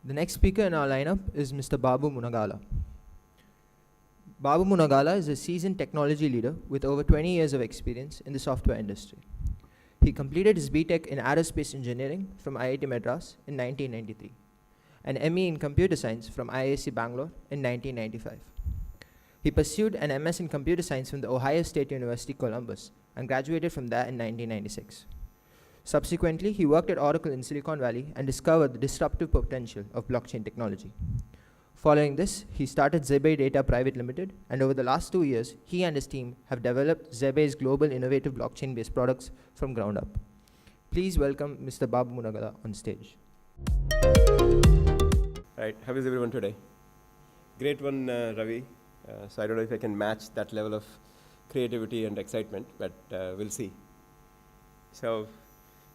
The next speaker in our lineup is Mr. Babu Munagala. Babu Munagala is a seasoned technology leader with over 20 years of experience in the software industry. He completed his BTech in Aerospace Engineering from IIT Madras in 1993, an ME in Computer Science from IISc Bangalore in 1995. He pursued an MS in Computer Science from the Ohio State University, Columbus, and graduated from there in 1996. Subsequently, he worked at Oracle in Silicon Valley and discovered the disruptive potential of blockchain technology. Following this, he started Zebi Data Private Limited, and over the last 2 years, he and his team have developed Zebi's global innovative blockchain-based products from ground up. Please welcome Mr. Babu Munagala on stage. Right, how is everyone today? Great one, Ravi. So I don't know if I can match that level of creativity and excitement, but we'll see. So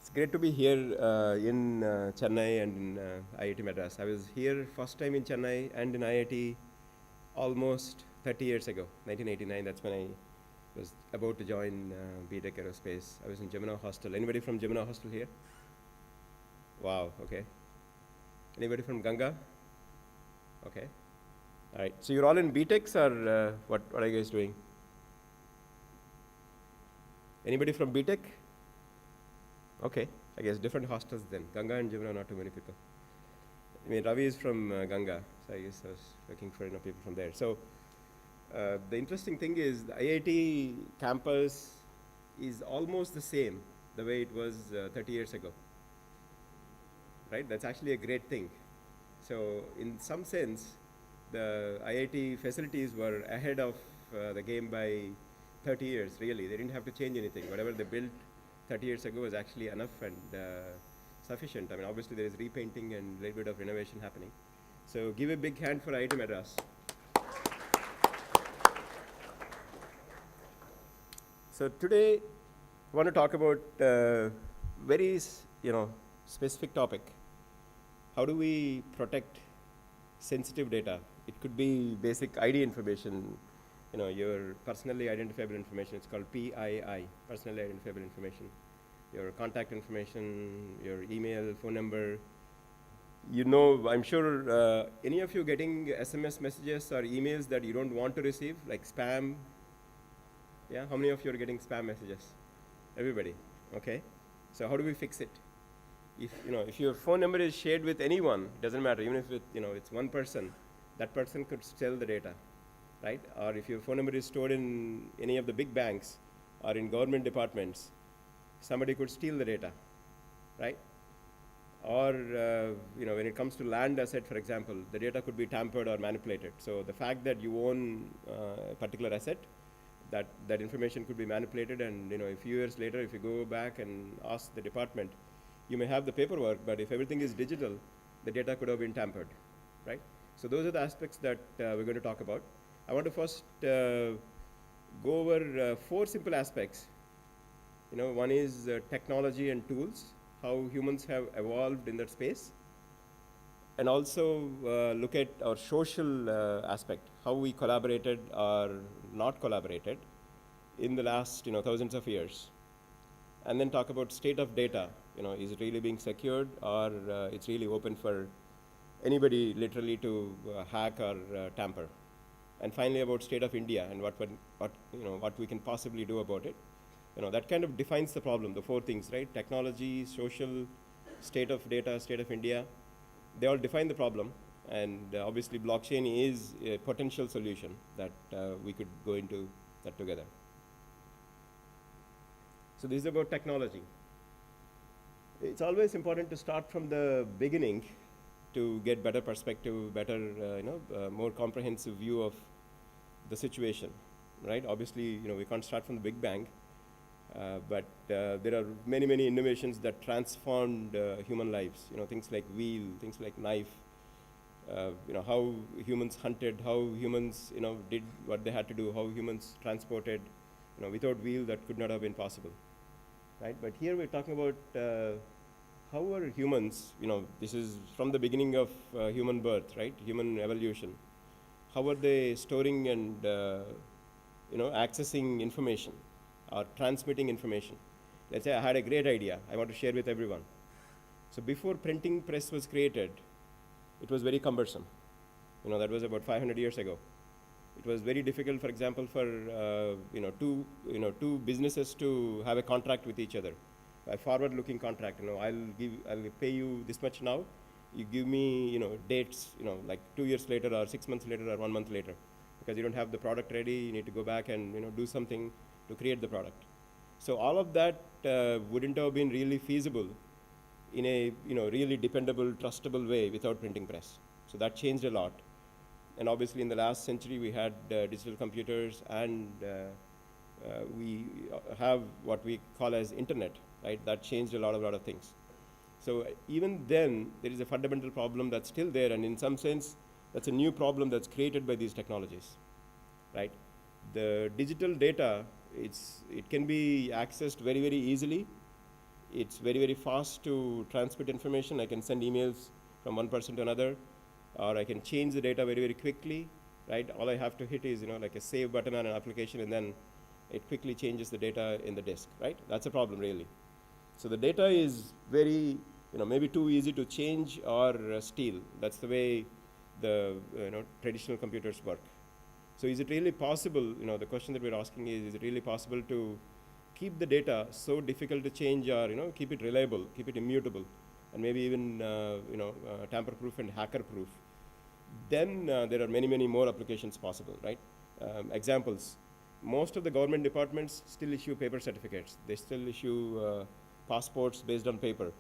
it's great to be here in Chennai and in IIT Madras. I was here first time in Chennai and in IIT almost 30 years ago, 1989. That's when I was about to join BTech Aerospace. I was in Gemini Hostel. Anybody from Gemini Hostel here? Wow, okay. Anybody from Ganga? Okay. All right. So you're all in BTechs or what are you guys doing? Anybody from BTech? Okay, I guess different hostels then. Ganga and Gemini, not too many people. I mean, Ravi is from Ganga, so I guess I was looking for people from there. So the interesting thing is the IIT campus is almost the same the way it was 30 years ago. Right? That's actually a great thing. So in some sense, the IIT facilities were ahead of the game by 30 years, really. They didn't have to change anything. Whatever they built 30 years ago was actually enough and sufficient. I mean, obviously there is repainting and a little bit of renovation happening. So give a big hand for IIT Madras. So today, I want to talk about very, specific topic. How do we protect sensitive data? It could be basic ID information, your personally identifiable information. It's called PII, personally identifiable information. Your contact information, your email, phone number. I'm sure any of you getting SMS messages or emails that you don't want to receive, like spam. Yeah, how many of you are getting spam messages? Everybody, okay. So how do we fix it? If your phone number is shared with anyone, doesn't matter, even if it's one person, that person could steal the data, right? Or if your phone number is stored in any of the big banks or in government departments, somebody could steal the data, right? Or when it comes to land asset, for example, the data could be tampered or manipulated. So the fact that you own a particular asset, that information could be manipulated, and a few years later, if you go back and ask the department, you may have the paperwork, but if everything is digital, the data could have been tampered, right? So those are the aspects that we're going to talk about. I want to first go over 4 simple aspects. One is technology and tools, how humans have evolved in that space, and also look at our social aspect, how we collaborated or not collaborated in the last thousands of years. And then talk about state of data. Is it really being secured, or it's really open for anybody literally to hack or tamper? And finally, about state of India and what we can possibly do about it. That kind of defines the problem. The 4 things, right? Technology, social, state of data, state of India. They all define the problem, and obviously, blockchain is a potential solution that we could go into that together. So this is about technology. It's always important to start from the beginning to get better perspective, better, more comprehensive view of the situation, right? Obviously, we can't start from the Big Bang, but there are many, many innovations that transformed human lives. Things like wheel, things like knife, how humans hunted, how humans, did what they had to do, how humans transported. Without wheel, that could not have been possible, right? But here we're talking about how are humans, this is from the beginning of human birth, right? Human evolution. How are they storing and, accessing information or transmitting information? Let's say I had a great idea I want to share with everyone. So before printing press was created, it was very cumbersome. That was about 500 years ago. It was very difficult, for example, for two businesses to have a contract with each other, a forward-looking contract. I'll pay you this much now. You give me dates, like 2 years later or 6 months later or 1 month later, because you don't have the product ready. You need to go back and do something to create the product. So all of that wouldn't have been really feasible in a really dependable, trustable way without printing press. So that changed a lot. And obviously in the last century we had digital computers, and we have what we call as internet, right? That changed a lot of things. So even then there is a fundamental problem that's still there, and in some sense that's a new problem that's created by these technologies, right? The digital data, it can be accessed very, very easily. It's very, very fast to transmit information. I can send emails from one person to another, or I can change the data very, very quickly, right? All I have to hit is like a save button on an application, and then it quickly changes the data in the disk, right? That's a problem, really. So the data is very, maybe too easy to change or steal. That's the way the traditional computers work. So is it really possible, the question that we're asking is it really possible to keep the data so difficult to change, or keep it reliable, keep it immutable, and maybe even tamper-proof and hacker-proof? Then there are many, many more applications possible, right? Examples. Most of the government departments still issue paper certificates. They still issue passports based on paper.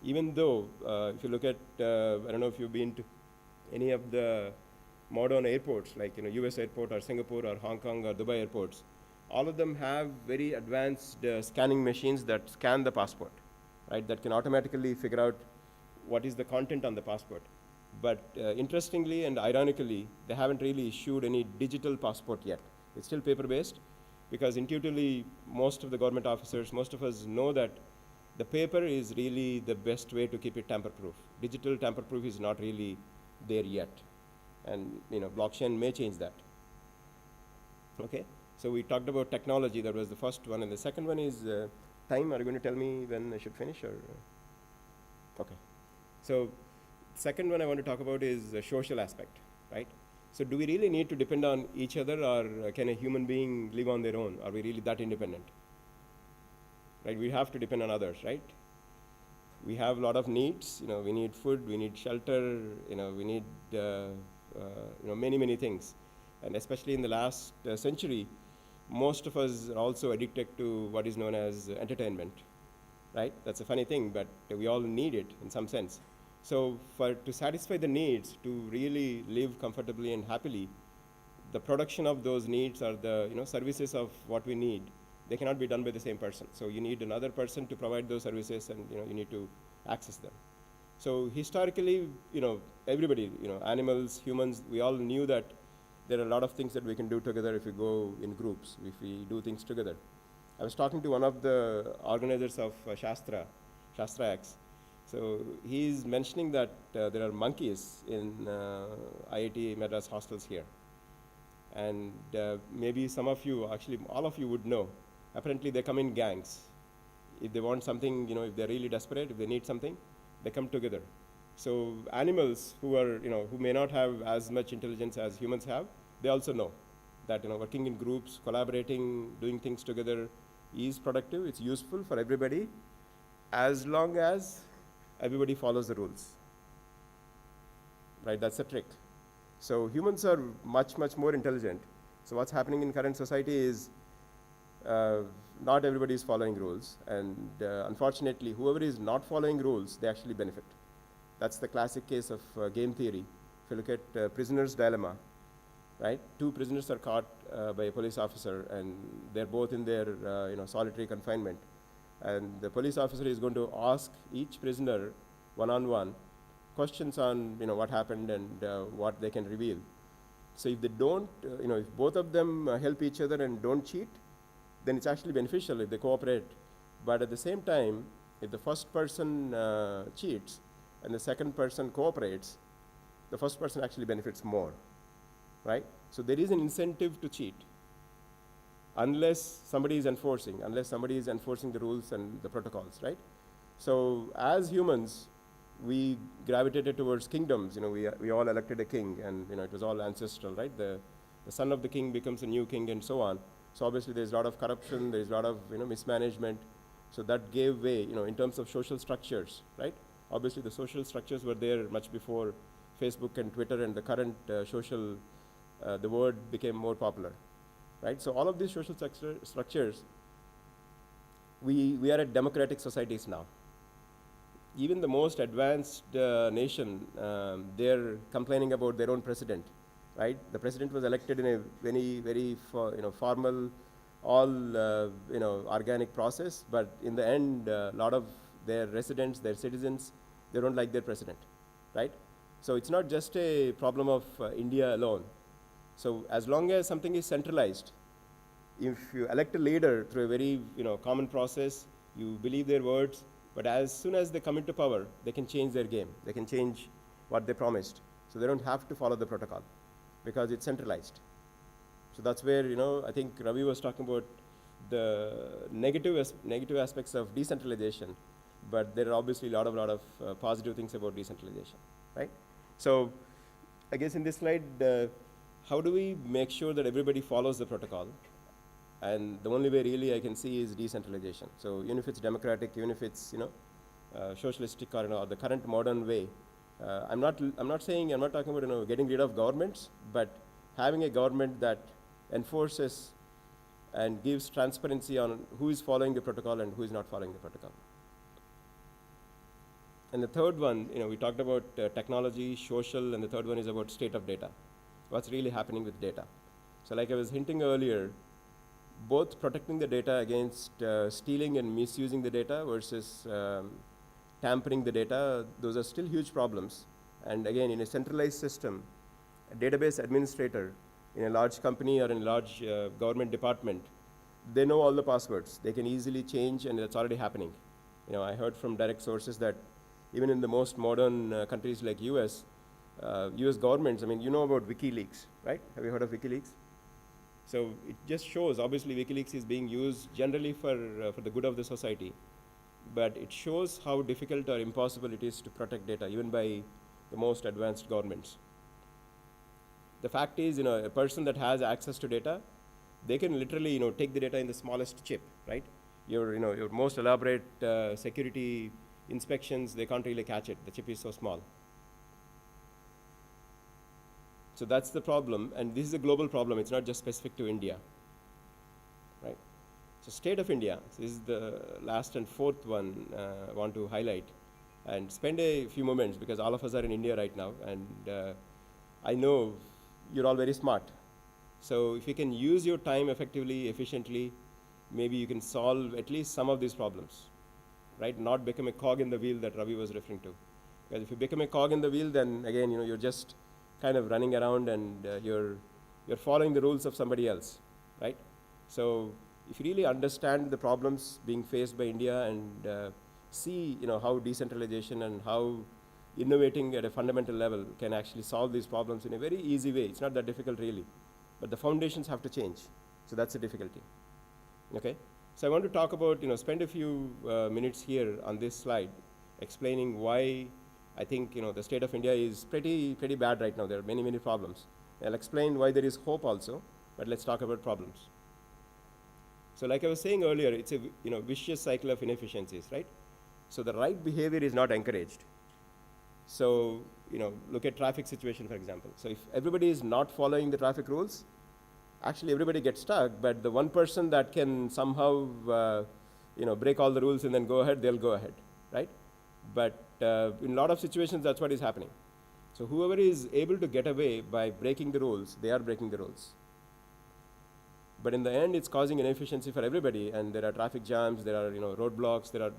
Even though, if you look at, I don't know if you've been to any of the modern airports, like US airport or Singapore or Hong Kong or Dubai airports, all of them have very advanced scanning machines that scan the passport, right? That can automatically figure out what is the content on the passport. But interestingly and ironically, they haven't really issued any digital passport yet. It's still paper-based, because intuitively, most of the government officers, most of us know that the paper is really the best way to keep it tamper-proof. Digital tamper-proof is not really there yet. And blockchain may change that. Okay, so we talked about technology. That was the first one, and the second one is time. Are you going to tell me when I should finish, or? Okay, so second one I want to talk about is the social aspect, right? So do we really need to depend on each other, or can a human being live on their own? Are we really that independent? Right, we have to depend on others, right? We have a lot of needs. We need food, we need shelter, we need many, many things. And especially in the last century, most of us are also addicted to what is known as entertainment, right? That's a funny thing, but we all need it in some sense. So to satisfy the needs, to really live comfortably and happily, the production of those needs, or the services of what we need, they cannot be done by the same person. So you need another person to provide those services, and you need to access them. So historically, everybody, animals, humans, we all knew that there are a lot of things that we can do together if we go in groups, if we do things together. I was talking to one of the organizers of Shaastra X. So he's mentioning that there are monkeys in IIT Madras hostels here. And maybe some of you, actually all of you would know, apparently they come in gangs. If they want something, if they're really desperate, if they need something, they come together. So animals who are, who may not have as much intelligence as humans have, they also know that, working in groups, collaborating, doing things together is productive, it's useful for everybody, as long as everybody follows the rules. Right, that's the trick. So humans are much, much more intelligent. So what's happening in current society is not everybody is following rules, and unfortunately, whoever is not following rules, they actually benefit. That's the classic case of game theory. If you look at prisoner's dilemma, right? Two prisoners are caught by a police officer, and they're both in their solitary confinement. And the police officer is going to ask each prisoner one-on-one questions on what happened and what they can reveal. So if they don't, if both of them help each other and don't cheat, then it's actually beneficial if they cooperate. But at the same time, if the first person cheats and the second person cooperates, the first person actually benefits more, right? So there is an incentive to cheat, unless somebody is enforcing the rules and the protocols, right? So as humans, we gravitated towards kingdoms. We all elected a king, and it was all ancestral, right? The son of the king becomes a new king, and so on. So obviously, there's a lot of corruption. There's a lot of mismanagement. So that gave way, in terms of social structures, right? Obviously, the social structures were there much before Facebook and Twitter and the current the word became more popular, right? So all of these social structures, we are at democratic societies now. Even the most advanced nation, they're complaining about their own president, right? The president was elected in a very formal, all organic process, but in the end, a lot of their residents, their citizens, they don't like their president, right? So it's not just a problem of India alone. So as long as something is centralized, if you elect a leader through a very common process, you believe their words, but as soon as they come into power, they can change their game. They can change what they promised. So they don't have to follow the protocol because it's centralized. So that's where I think Ravi was talking about the negative aspects of decentralization, but there are obviously a lot of positive things about decentralization, right? So I guess in this slide, how do we make sure that everybody follows the protocol? And the only way really I can see is decentralization. So even if it's democratic, even if it's socialistic or the current modern way, I'm not talking about getting rid of governments, but having a government that enforces and gives transparency on who is following the protocol and who is not following the protocol. And the third one, we talked about technology, social, and the third one is about state of data. What's really happening with data? So like I was hinting earlier, both protecting the data against stealing and misusing the data versus tampering the data, those are still huge problems. And again, in a centralized system, a database administrator in a large company or in a large government department, they know all the passwords. They can easily change, and that's already happening. I heard from direct sources that even in the most modern countries like US governments, you know about WikiLeaks, right? Have you heard of WikiLeaks? So it just shows, obviously WikiLeaks is being used generally for the good of the society, but it shows how difficult or impossible it is to protect data, even by the most advanced governments. The fact is, a person that has access to data, they can literally, take the data in the smallest chip, right? Your most elaborate security inspections, they can't really catch it. The chip is so small. So that's the problem, and this is a global problem. It's not just specific to India, right? So state of India, this is the last and fourth one I want to highlight, and spend a few moments, because all of us are in India right now, and I know you're all very smart. So if you can use your time effectively, efficiently, maybe you can solve at least some of these problems, right? Not become a cog in the wheel that Ravi was referring to. Because if you become a cog in the wheel, then again, you're just kind of running around, and you're following the rules of somebody else, right? So if you really understand the problems being faced by India and see how decentralization and how innovating at a fundamental level can actually solve these problems in a very easy way. It's not that difficult really, but the foundations have to change. So that's the difficulty. Okay. So I want to talk about, spend a few minutes here on this slide explaining why I think the state of India is pretty bad right now. There are many problems. I'll explain why there is hope also, but let's talk about problems. So like I was saying earlier, it's a vicious cycle of inefficiencies, right? So the right behavior is not encouraged. So look at traffic situation, for example. So if everybody is not following the traffic rules, actually everybody gets stuck, but the one person that can somehow break all the rules and then go ahead, they'll go ahead, right? But in a lot of situations, that's what is happening. So whoever is able to get away by breaking the rules, they are breaking the rules. But in the end, it's causing inefficiency for everybody, and there are traffic jams, there are roadblocks, there are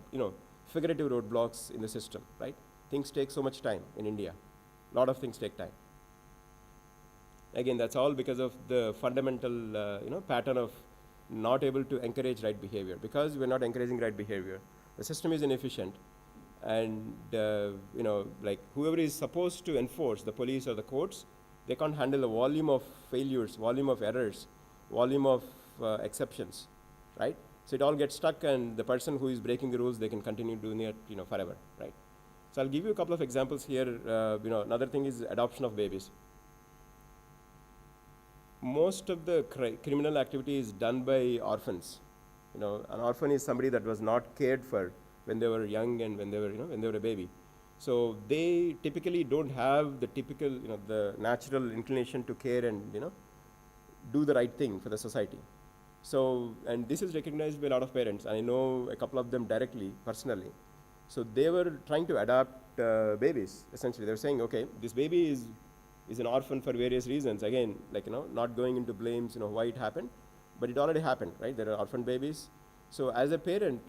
figurative roadblocks in the system, right? Things take so much time in India. A lot of things take time. Again, that's all because of the fundamental pattern of not able to encourage right behavior. Because we're not encouraging right behavior, the system is inefficient. And like whoever is supposed to enforce, the police or the courts, they can't handle the volume of failures, volume of errors, volume of exceptions, right? So it all gets stuck, and the person who is breaking the rules, they can continue doing it forever, right? So I'll give you a couple of examples here. Another thing is adoption of babies. Most of the criminal activity is done by orphans. An orphan is somebody that was not cared for when they were young and when they were a baby. So they typically don't have the typical, the natural inclination to care and, do the right thing for the society. So, and this is recognized by a lot of parents. I know a couple of them directly, personally. So they were trying to adopt babies, essentially. They were saying, okay, this baby is an orphan for various reasons. Again, not going into blames, why it happened, but it already happened, right? There are orphan babies. So as a parent,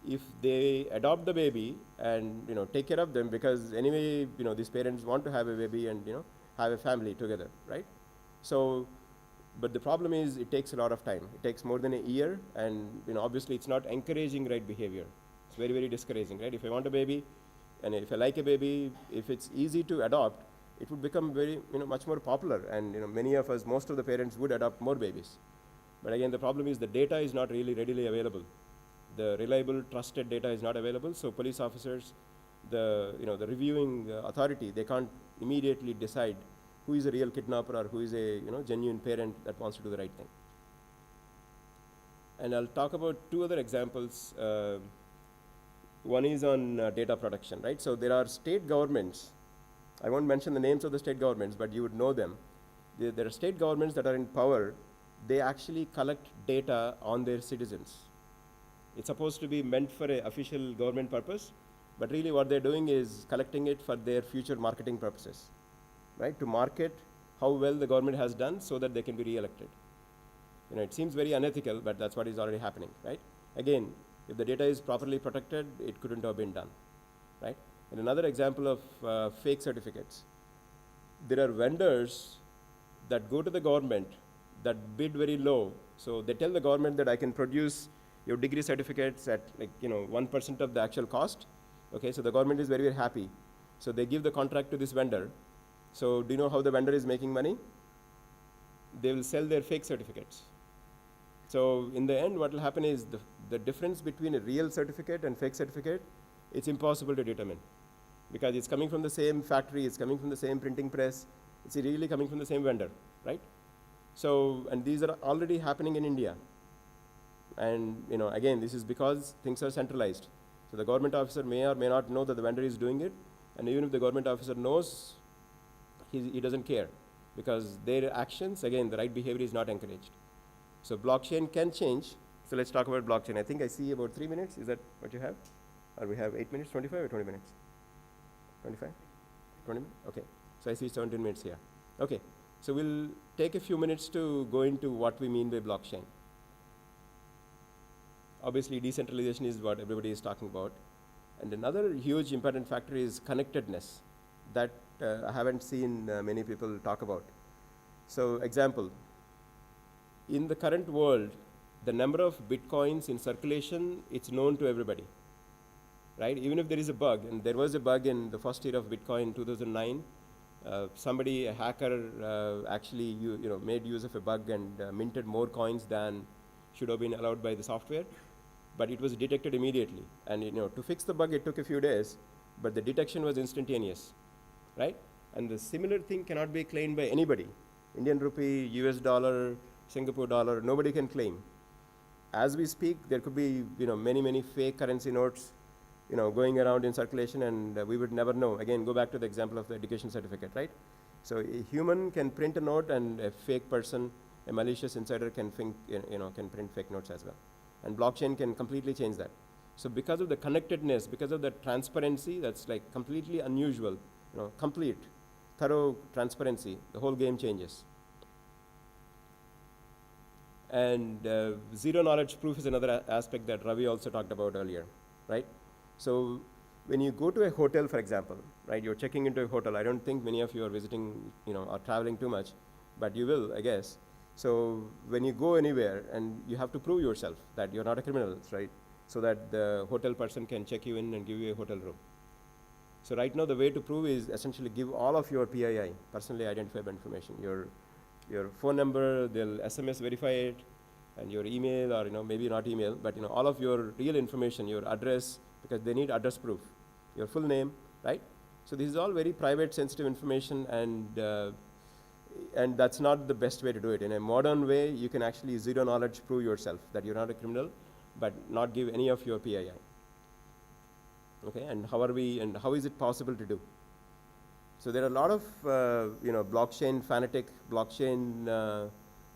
if they adopt the baby and, take care of them, because anyway, these parents want to have a baby and, have a family together, right? So, but the problem is it takes a lot of time. It takes more than a year, and, obviously it's not encouraging right behavior. It's very, very discouraging, right? If I want a baby, and if I like a baby, if it's easy to adopt, it would become very, much more popular, and, many of us, most of the parents would adopt more babies. But again, the problem is the data is not really readily available. The reliable, trusted data is not available, so police officers, the reviewing authority, they can't immediately decide who is a real kidnapper or who is a, genuine parent that wants to do the right thing. And I'll talk about two other examples. One is on data protection, right? So there are state governments. I won't mention the names of the state governments, but you would know them. There are state governments that are in power. They actually collect data on their citizens. It's supposed to be meant for an official government purpose, but really what they're doing is collecting it for their future marketing purposes, right? To market how well the government has done so that they can be re-elected. It seems very unethical, but that's what is already happening, right? Again, if the data is properly protected, it couldn't have been done, right? And another example of fake certificates. There are vendors that go to the government that bid very low. So they tell the government that I can produce your degree certificates at 1% of the actual cost. Okay, so the government is very, very happy. So they give the contract to this vendor. So do you know how the vendor is making money? They will sell their fake certificates. So in the end, what will happen is the difference between a real certificate and fake certificate, it's impossible to determine, because it's coming from the same factory, it's coming from the same printing press, it's really coming from the same vendor, right? So, and these are already happening in India. And again, this is because things are centralized. So the government officer may or may not know that the vendor is doing it, and even if the government officer knows, he doesn't care, because their actions, again, the right behavior is not encouraged. So blockchain can change. So let's talk about blockchain. I think I see about 3 minutes. Is that what you have? Or we have 8 minutes, 25 or 20 minutes? 25? 20 minutes? Okay. So I see 17 minutes here. Okay. So we'll take a few minutes to go into what we mean by blockchain. Obviously, decentralization is what everybody is talking about. And another huge important factor is connectedness that I haven't seen many people talk about. So example, in the current world, the number of bitcoins in circulation, it's known to everybody, right? Even if there is a bug, and there was a bug in the first year of Bitcoin in 2009, somebody, a hacker, actually made use of a bug and minted more coins than should have been allowed by the software, but it was detected immediately. And to fix the bug, it took a few days, but the detection was instantaneous, right? And the similar thing cannot be claimed by anybody. Indian rupee, US dollar, Singapore dollar, nobody can claim. As we speak, there could be many, many fake currency notes going around in circulation, and we would never know. Again, go back to the example of the education certificate, right? So a human can print a note, and a fake person, a malicious insider can can print fake notes as well. And blockchain can completely change that. So because of the connectedness, because of the transparency, that's like completely unusual, complete, thorough transparency, the whole game changes. And zero knowledge proof is another aspect that Ravi also talked about earlier, right? So when you go to a hotel, for example, right, you're checking into a hotel. I don't think many of you are visiting, or traveling too much, but you will, I guess. So when you go anywhere, and you have to prove yourself that you're not a criminal, right? So that the hotel person can check you in and give you a hotel room. So right now, the way to prove is essentially give all of your PII, personally identifiable information, your phone number, they'll SMS verify it, and your email, or maybe not email, but all of your real information, your address, because they need address proof, your full name, right? So this is all very private, sensitive information, and that's not the best way to do it. In a modern way, you can actually zero knowledge prove yourself that you're not a criminal, but not give any of your PII. Okay, and how is it possible to do? So there are a lot of blockchain fanatic, blockchain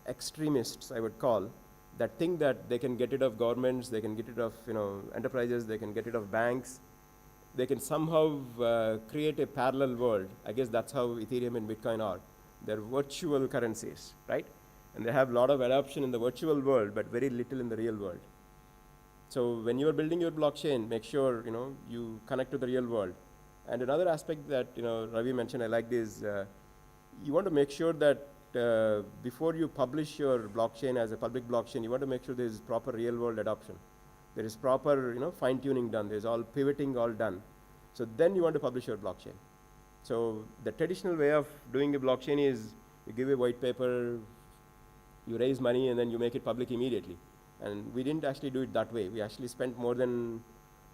extremists, I would call, that think that they can get rid of governments, they can get rid of enterprises, they can get rid of banks, they can somehow create a parallel world. I guess that's how Ethereum and Bitcoin are. They're virtual currencies, right? And they have a lot of adoption in the virtual world, but very little in the real world. So when you are building your blockchain, make sure you connect to the real world. And another aspect that Ravi mentioned, I like this. You want to make sure that before you publish your blockchain as a public blockchain, you want to make sure there is proper real world adoption. There is proper fine tuning done. There's all pivoting all done. So then you want to publish your blockchain. So the traditional way of doing a blockchain is you give a white paper, you raise money, and then you make it public immediately. And we didn't actually do it that way. We actually spent more than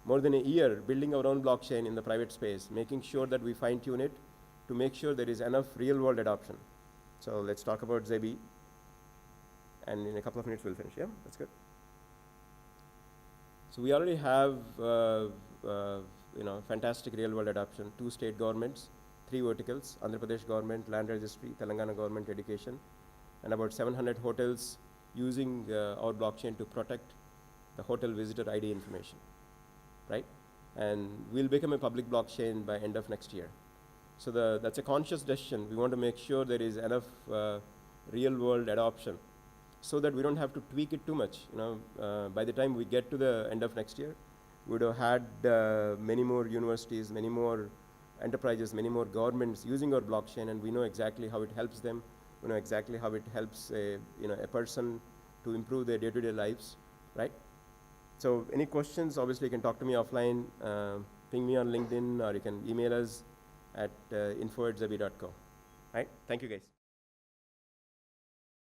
a year building our own blockchain in the private space, making sure that we fine tune it to make sure there is enough real world adoption. So let's talk about Zebi. And in a couple of minutes we'll finish. Yeah, that's good. So we already have fantastic real world adoption. 2 state governments, 3 verticals: Andhra Pradesh government, land registry, Telangana government, education, and about 700 hotels using our blockchain to protect the hotel visitor ID information, right? And we'll become a public blockchain by end of next year. So that's a conscious decision. We want to make sure there is enough real world adoption so that we don't have to tweak it too much. By the time we get to the end of next year, we would have had many more universities, many more enterprises, many more governments using our blockchain, and we know exactly how it helps them. We know exactly how it helps a person to improve their day-to-day lives, right? So any questions, obviously you can talk to me offline, ping me on LinkedIn, or you can email us at info@zebi.co. Right? Thank you guys.